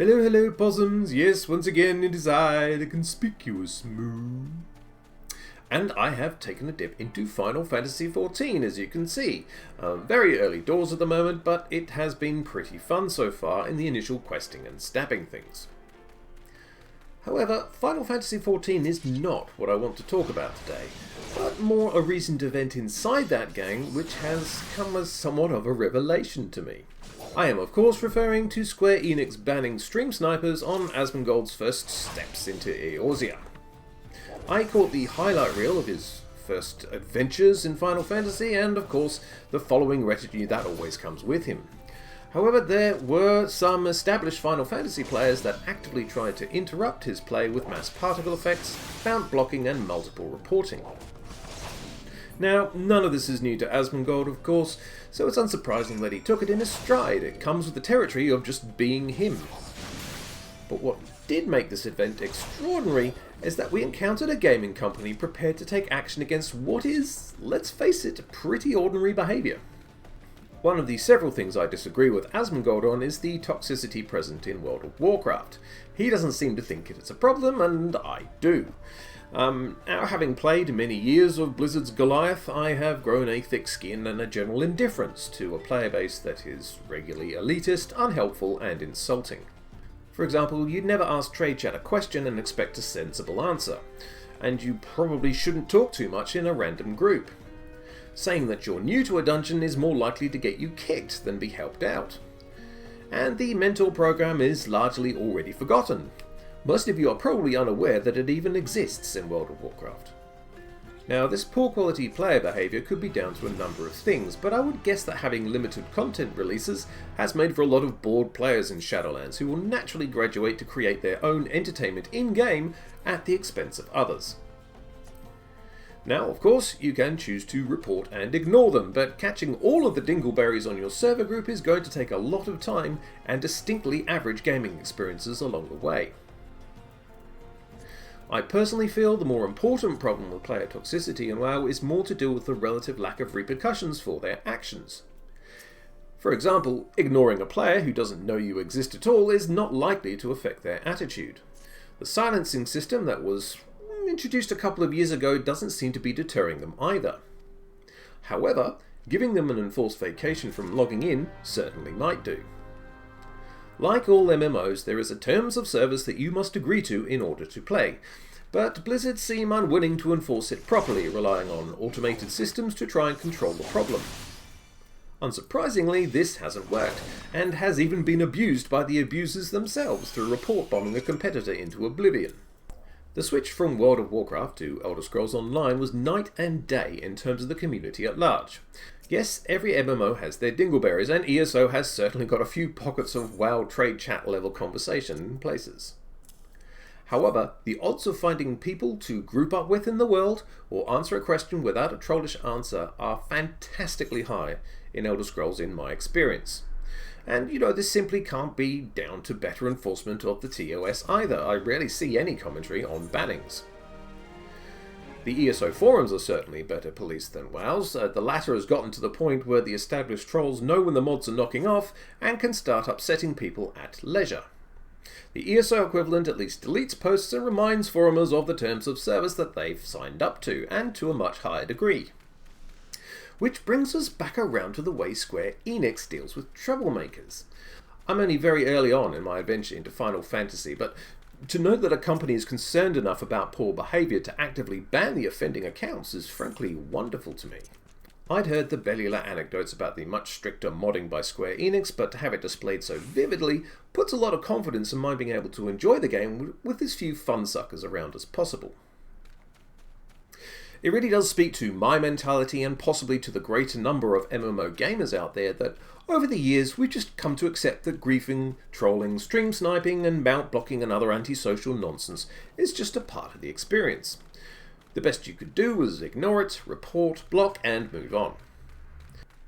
Hello, hello, possums. Yes, once again it is I, the conspicuous moon. And I have taken a dip into Final Fantasy XIV, as you can see. Very early doors at the moment, but it has been pretty fun so far in the initial questing and stabbing things. However, Final Fantasy XIV is not what I want to talk about today, but more a recent event inside that game which has come as somewhat of a revelation to me. I am of course referring to Square Enix banning stream snipers on Asmongold's first steps into Eorzea. I caught the highlight reel of his first adventures in Final Fantasy and of course the following retinue that always comes with him. However, there were some established Final Fantasy players that actively tried to interrupt his play with mass particle effects, mount blocking and multiple reporting. Now, none of this is new to Asmongold, of course, so it's unsurprising that he took it in his stride. It comes with the territory of just being him. But what did make this event extraordinary is that we encountered a gaming company prepared to take action against what is, let's face it, pretty ordinary behaviour. One of the several things I disagree with Asmongold on is the toxicity present in World of Warcraft. He doesn't seem to think it's a problem, and I do. Now, having played many years of Blizzard's Goliath, I have grown a thick skin and a general indifference to a player base that is regularly elitist, unhelpful, and insulting. For example, you'd never ask Trade Chat a question and expect a sensible answer, and you probably shouldn't talk too much in a random group. Saying that you're new to a dungeon is more likely to get you kicked than be helped out. And the mentor program is largely already forgotten. Most of you are probably unaware that it even exists in World of Warcraft. Now, this poor quality player behaviour could be down to a number of things, but I would guess that having limited content releases has made for a lot of bored players in Shadowlands who will naturally graduate to create their own entertainment in-game at the expense of others. Now, of course, you can choose to report and ignore them, but catching all of the dingleberries on your server group is going to take a lot of time and distinctly average gaming experiences along the way. I personally feel the more important problem with player toxicity in WoW is more to do with the relative lack of repercussions for their actions. For example, ignoring a player who doesn't know you exist at all is not likely to affect their attitude. The silencing system that was introduced a couple of years ago doesn't seem to be deterring them either. However, giving them an enforced vacation from logging in certainly might do. Like all MMOs, there is a terms of service that you must agree to in order to play, but Blizzard seem unwilling to enforce it properly, relying on automated systems to try and control the problem. Unsurprisingly, this hasn't worked, and has even been abused by the abusers themselves through report bombing a competitor into oblivion. The switch from World of Warcraft to Elder Scrolls Online was night and day in terms of the community at large. Yes, every MMO has their dingleberries, and ESO has certainly got a few pockets of WoW trade chat level conversation in places. However, the odds of finding people to group up with in the world, or answer a question without a trollish answer, are fantastically high in Elder Scrolls in my experience. And this simply can't be down to better enforcement of the TOS either. I rarely see any commentary on bannings. The ESO forums are certainly better policed than WoW's. The latter has gotten to the point where the established trolls know when the mods are knocking off and can start upsetting people at leisure. The ESO equivalent at least deletes posts and reminds forumers of the terms of service that they've signed up to, and to a much higher degree. Which brings us back around to the way Square Enix deals with troublemakers. I'm only very early on in my adventure into Final Fantasy, but to know that a company is concerned enough about poor behaviour to actively ban the offending accounts is frankly wonderful to me. I'd heard the bellular anecdotes about the much stricter modding by Square Enix, but to have it displayed so vividly puts a lot of confidence in my being able to enjoy the game with as few fun suckers around as possible. It really does speak to my mentality and possibly to the greater number of MMO gamers out there that over the years we've just come to accept that griefing, trolling, stream sniping and mount blocking and other antisocial nonsense is just a part of the experience. The best you could do was ignore it, report, block and move on.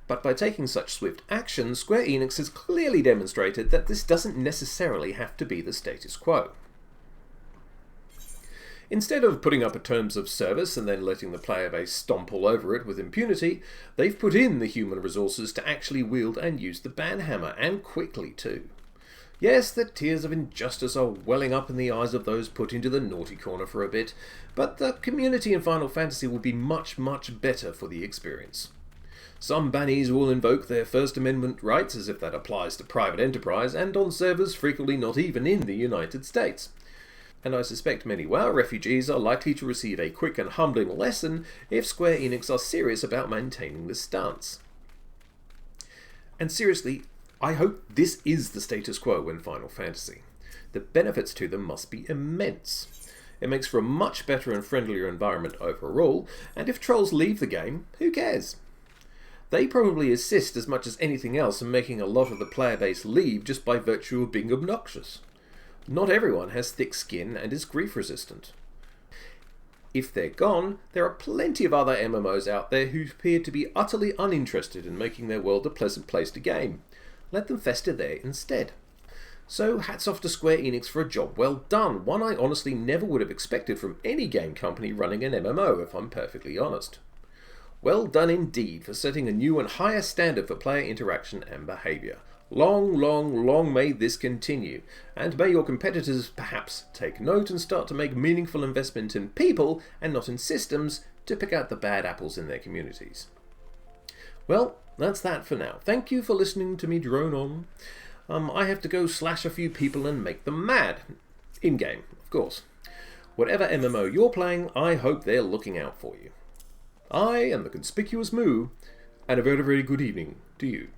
But by taking such swift action, Square Enix has clearly demonstrated that this doesn't necessarily have to be the status quo. Instead of putting up a terms of service and then letting the player base stomp all over it with impunity, they've put in the human resources to actually wield and use the ban hammer, and quickly too. Yes, the tears of injustice are welling up in the eyes of those put into the naughty corner for a bit, but the community in Final Fantasy will be much, much better for the experience. Some bannies will invoke their First Amendment rights as if that applies to private enterprise and on servers frequently not even in the United States. And I suspect many WoW refugees are likely to receive a quick and humbling lesson if Square Enix are serious about maintaining this stance. And seriously, I hope this is the status quo in Final Fantasy. The benefits to them must be immense. It makes for a much better and friendlier environment overall, and if trolls leave the game, who cares? They probably assist as much as anything else in making a lot of the player base leave just by virtue of being obnoxious. Not everyone has thick skin and is grief resistant. If they're gone, there are plenty of other MMOs out there who appear to be utterly uninterested in making their world a pleasant place to game. Let them fester there instead. So hats off to Square Enix for a job well done, one I honestly never would have expected from any game company running an MMO, if I'm perfectly honest. Well done indeed for setting a new and higher standard for player interaction and behaviour. Long, long, long may this continue, and may your competitors perhaps take note and start to make meaningful investment in people and not in systems to pick out the bad apples in their communities. Well, that's that for now. Thank you for listening to me drone on. I have to go slash a few people and make them mad. In-game, of course. Whatever MMO you're playing, I hope they're looking out for you. I am the Conspicuous Moo, and a very, very good evening to you.